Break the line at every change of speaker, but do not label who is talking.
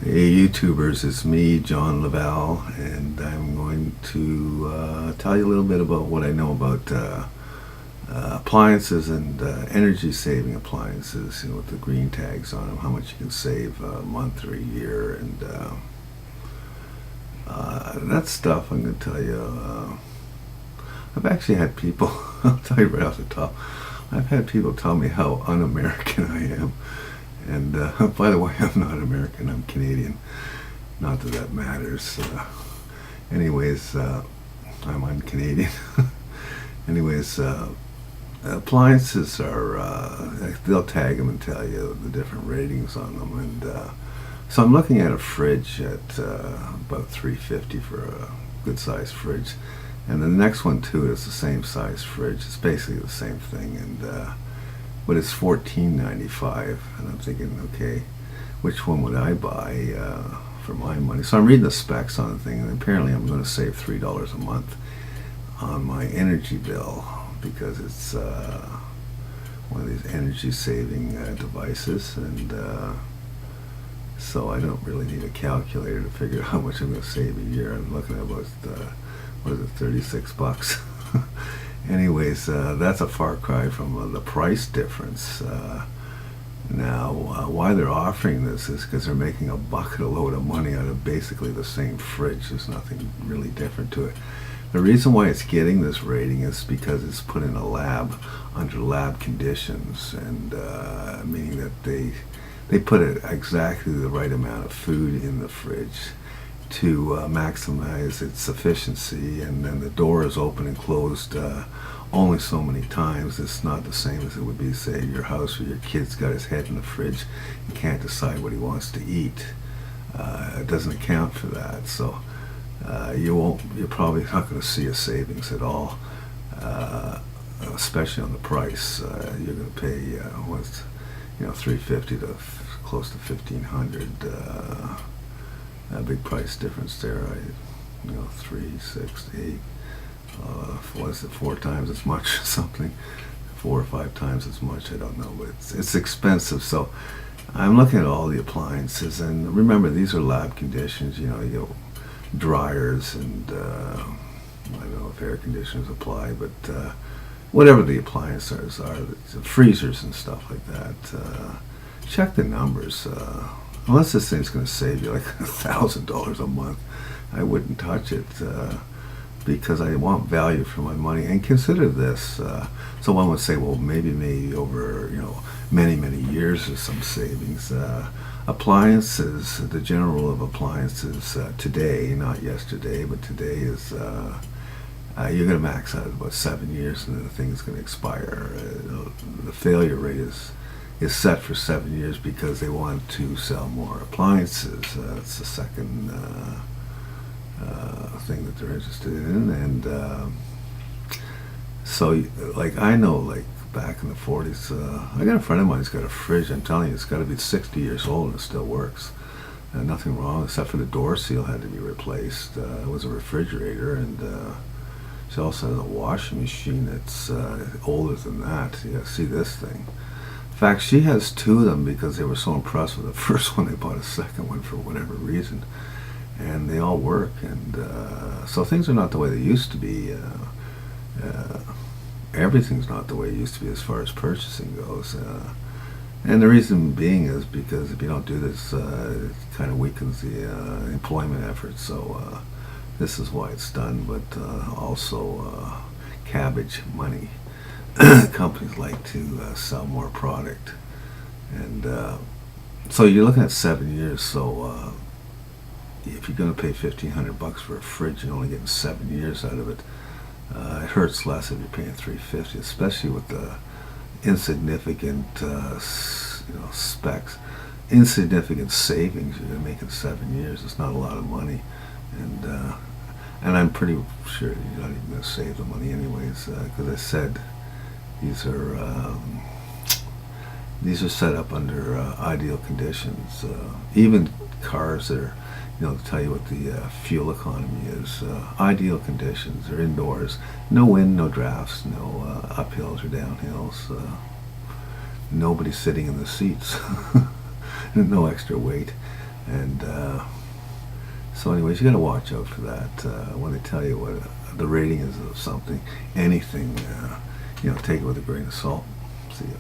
Hey YouTubers, it's me, John Laval, and I'm going to tell you a little bit about what I know about appliances and energy saving appliances, with the green tags on them, how much you can save a month or a year, and that stuff I'm going to tell you. I've actually had people, I'll tell you right off the top, I've had people tell me how un-American I am. And by the way, I'm not American, I'm Canadian. Not that that matters. Anyways, I'm un-Canadian. Anyways, appliances are, they'll tag them and tell you the different ratings on them. And so I'm looking at a fridge at about $350 for a good sized fridge. And the next one too is the same size fridge. It's basically the same thing. And but it's $14.95, and I'm thinking, okay, which one would I buy for my money? So I'm reading the specs on the thing, and apparently I'm going to save $3 a month on my energy bill because it's one of these energy-saving devices, and so I don't really need a calculator to figure out how much I'm going to save a year. I'm looking at about what is it, $36. Anyways, that's a far cry from the price difference. Now, why they're offering this is because they're making a bucket a load of money out of basically the same fridge. There's nothing really different to it. The reason why it's getting this rating is because it's put in a lab under lab conditions, and meaning that they put exactly the right amount of food in the fridge to maximize its efficiency, and then the door is open and closed only so many times. It's not the same as it would be, say, your house where your kid's got his head in the fridge and can't decide what he wants to eat. It doesn't account for that, so you're probably not going to see a savings at all, especially on the price. You're going to pay what's $350 to close to $1,500. A big price difference there. 3, 6, 8. Was it 4 times as much? Something, 4 or 5 times as much. I don't know, but it's expensive. So I'm looking at all the appliances, and remember, these are lab conditions. You get dryers, and I don't know if air conditioners apply, but whatever the appliances are, the freezers and stuff like that. Check the numbers. Unless this thing's going to save you like $1,000 a month, I wouldn't touch it because I want value for my money. And consider this. So one would say, well, maybe over many years there's some savings. Appliances, the general rule of appliances today, not yesterday, but today is you're going to max out at about 7 years, and then the thing's going to expire. The failure rate is set for 7 years because they want to sell more appliances. That's the second thing that they're interested in. And so, like, I know, like, back in the 40s, I got a friend of mine who's got a fridge. I'm telling you, it's got to be 60 years old and it still works. Nothing wrong, except for the door seal had to be replaced. It was a refrigerator, and she also has a washing machine that's older than that. You gotta see this thing. In fact, she has 2 of them because they were so impressed with the first one. They bought a second one for whatever reason, and they all work. And so things are not the way they used to be. Everything's not the way it used to be as far as purchasing goes. And the reason being is because if you don't do this, it kind of weakens the employment effort. So this is why it's done, but also cabbage money. Companies like to sell more product, and so you're looking at 7 years. So if you're going to pay $1,500 for a fridge, you're only getting 7 years out of it. It hurts less if you're paying $350, especially with the insignificant specs, insignificant savings you're going to make in 7 years. It's not a lot of money, and I'm pretty sure you're not even going to save the money anyways, because I said. These are set up under ideal conditions. Even cars that are, to tell you what the fuel economy is. Ideal conditions. They're indoors. No wind, no drafts, no uphills or downhills. Nobody sitting in the seats. No extra weight. And so anyways, you got to watch out for that. When they tell you what the rating is of something, anything, take it with a grain of salt. See ya.